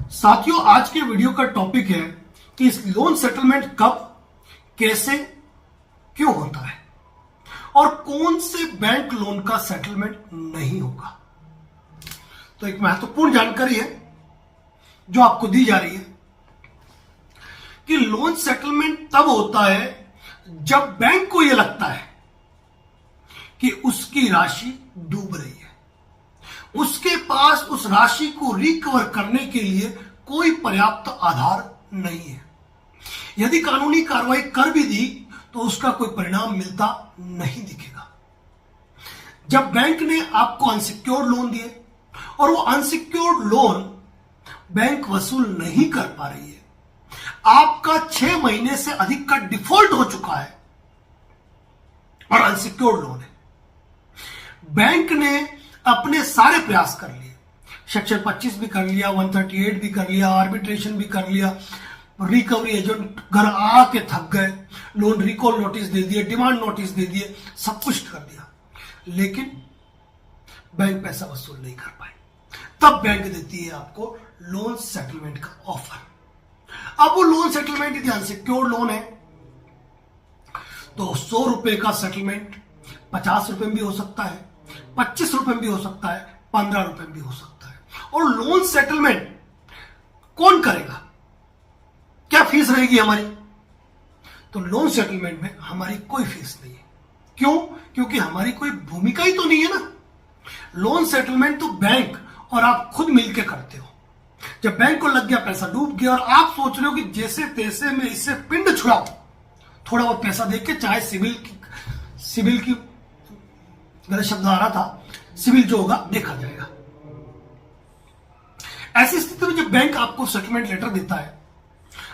साथियों, आज के वीडियो का टॉपिक है कि इस लोन सेटलमेंट कब, कैसे, क्यों होता है और कौन से बैंक लोन का सेटलमेंट नहीं होगा। तो एक महत्वपूर्ण जानकारी है जो आपको दी जा रही है कि लोन सेटलमेंट तब होता है जब बैंक को यह लगता है कि उसकी राशि डूब रही है, उसके पास उस राशि को रिकवर करने के लिए कोई पर्याप्त आधार नहीं है। यदि कानूनी कार्रवाई कर भी दी तो उसका कोई परिणाम मिलता नहीं दिखेगा। जब बैंक ने आपको अनसिक्योर्ड लोन दिए और वो अनसिक्योर्ड लोन बैंक वसूल नहीं कर पा रही है, आपका 6 महीने से अधिक का डिफॉल्ट हो चुका है और अनसिक्योर्ड लोन है, बैंक ने अपने सारे प्रयास कर लिए, सेक्शन 25 भी कर लिया, 138 भी कर लिया, आर्बिट्रेशन भी कर लिया, रिकवरी एजेंट घर आके थक गए, लोन रिकॉल नोटिस दे दिए, डिमांड नोटिस दे दिए, सब कुछ कर दिया, लेकिन बैंक पैसा वसूल नहीं कर पाए। तब बैंक देती है आपको लोन सेटलमेंट का ऑफर। अब वो लोन सेटलमेंट यदि अनसिक्योर्ड लोन है तो 100 रुपए का सेटलमेंट 50 रुपए में भी हो सकता है, 25 रुपए में भी हो सकता है, 15 रुपए में भी हो सकता है। और लोन सेटलमेंट कौन करेगा, क्या फीस रहेगी हमारी? तो लोन सेटलमेंट में हमारी कोई फीस नहीं है। क्यों? क्योंकि हमारी कोई भूमिका ही तो नहीं है ना। लोन सेटलमेंट तो बैंक और आप खुद मिलकर करते हो। जब बैंक को लग गया पैसा डूब गया और आप सोच रहे हो कि जैसे तैसे में इससे पिंड छुड़ाओ, थोड़ा बहुत पैसा देके, चाहे सिविल की गलत शब्द आ रहा था, सिविल जो होगा देखा जाएगा। ऐसी स्थिति में जब बैंक आपको सेटलमेंट लेटर देता है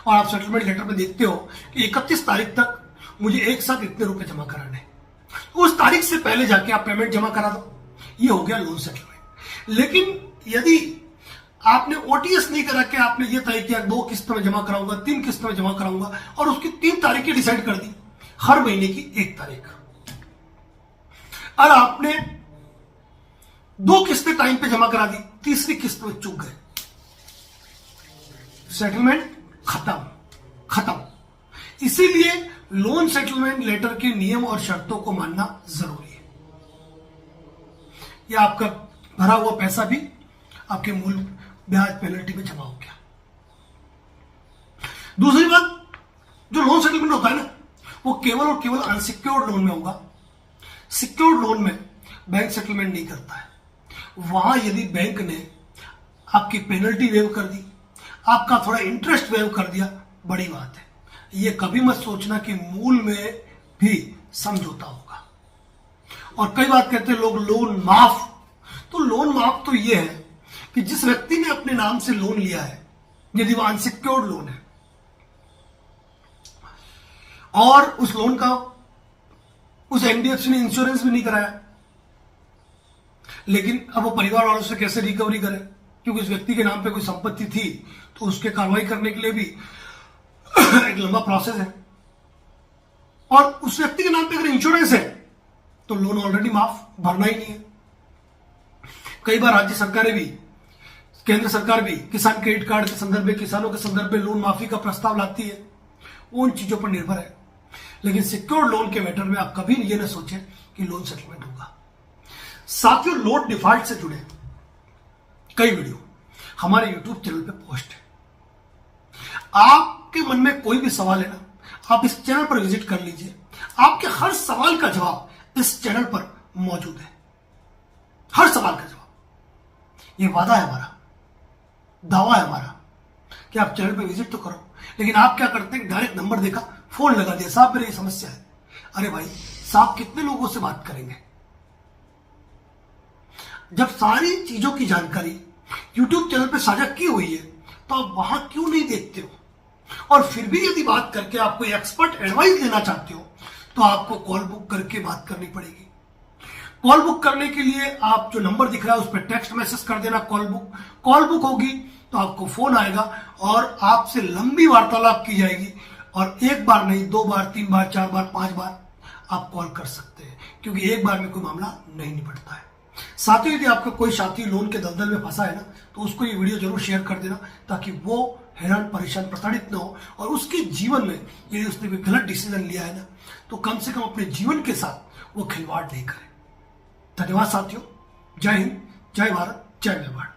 और आप सेटलमेंट लेटर में देखते हो कि 31 तारीख तक मुझे एक साथ इतने रुपए जमा कराने, उस तारीख से पहले जाके आप पेमेंट जमा करा दो, ये हो गया लोन सेटलमेंट। लेकिन यदि आपने ओटीएस नहीं करा के आपने ये तय किया 2 किस्त में जमा कराऊंगा, 3 किस्त में जमा कराऊंगा और उसकी 3 तारीखें डिसाइड कर दी, हर महीने की 1 तारीख, और आपने 2 किस्तें टाइम पे जमा करा दी, तीसरी किस्त में चूक गए, सेटलमेंट खत्म। इसीलिए लोन सेटलमेंट लेटर के नियम और शर्तों को मानना जरूरी है। यह आपका भरा हुआ पैसा भी आपके मूल ब्याज पेनल्टी में जमा हो गया। दूसरी बात, जो लोन सेटलमेंट होता है ना, वो केवल और केवल अनसिक्योर्ड लोन में होगा। सिक्योर्ड लोन में बैंक सेटलमेंट नहीं करता है। वहां यदि बैंक ने आपकी पेनल्टी वेव कर दी, आपका थोड़ा इंटरेस्ट वेव कर दिया, बड़ी बात है। ये कभी मत सोचना कि मूल में भी समझौता होगा। और कई बात कहते हैं लोग लोन माफ, तो लोन माफ तो ये है कि जिस व्यक्ति ने अपने नाम से लोन लिया है, यदि वो अनसिक्योर्ड लोन है और उस लोन का उस एनबीएफसी ने इंश्योरेंस भी नहीं कराया, लेकिन अब वो परिवार वालों से कैसे रिकवरी करे, क्योंकि उस व्यक्ति के नाम पे कोई संपत्ति थी, तो उसके कार्रवाई करने के लिए भी एक लंबा प्रोसेस है। और उस व्यक्ति के नाम पे अगर इंश्योरेंस है तो लोन ऑलरेडी माफ, भरना ही नहीं है। कई बार राज्य सरकारें भी, केंद्र सरकार भी किसान क्रेडिट कार्ड के संदर्भ में, किसानों के संदर्भ में लोन माफी का प्रस्ताव लाती है, वो उन चीजों पर निर्भर है। लेकिन सिक्योर्ड लोन के मैटर में आप कभी ये ना सोचें कि लोन सेटलमेंट होगा। साथियों, लोन डिफॉल्ट से जुड़े कई वीडियो हमारे यूट्यूब चैनल पे पोस्ट है। आपके मन में कोई भी सवाल है ना, आप इस चैनल पर विजिट कर लीजिए। आपके हर सवाल का जवाब इस चैनल पर मौजूद है, हर सवाल का जवाब। ये वादा है हमारा, दावा है हमारा कि आप चैनल पे विजिट तो करो, लेकिन आप क्या करते हैं, डायरेक्ट नंबर देखा, फोन लगा दिया, साहब मेरी समस्या है। अरे भाई साहब, कितने लोगों से बात करेंगे? जब सारी चीजों की जानकारी YouTube चैनल पे साझा की हुई है तो आप वहां क्यों नहीं देखते हो? और फिर भी यदि बात करके आपको एक्सपर्ट एडवाइस देना चाहते हो तो आपको कॉल बुक करके बात करनी पड़ेगी। कॉल बुक करने के लिए आप जो नंबर दिख रहा है उस पर टेक्स्ट मैसेज कर देना, कॉल बुक होगी तो आपको फोन आएगा और आपसे लंबी वार्तालाप की जाएगी। और 1 बार नहीं, 2 बार, 3 बार, 4 बार, 5 बार आप कॉल कर सकते हैं, क्योंकि एक बार में कोई मामला नहीं निपटता है। साथियों, यदि आपका कोई साथी लोन के दलदल में फंसा है ना, तो उसको ये वीडियो जरूर शेयर कर देना, ताकि वो हैरान परेशान प्रताड़ित न हो और उसके जीवन में यदि उसने कोई गलत डिसीजन लिया है ना, तो कम से कम अपने जीवन के साथ वो खिलवाड़ नहीं करे। धन्यवाद साथियों। जय हिंद, जय भारत, जय मेवाड़।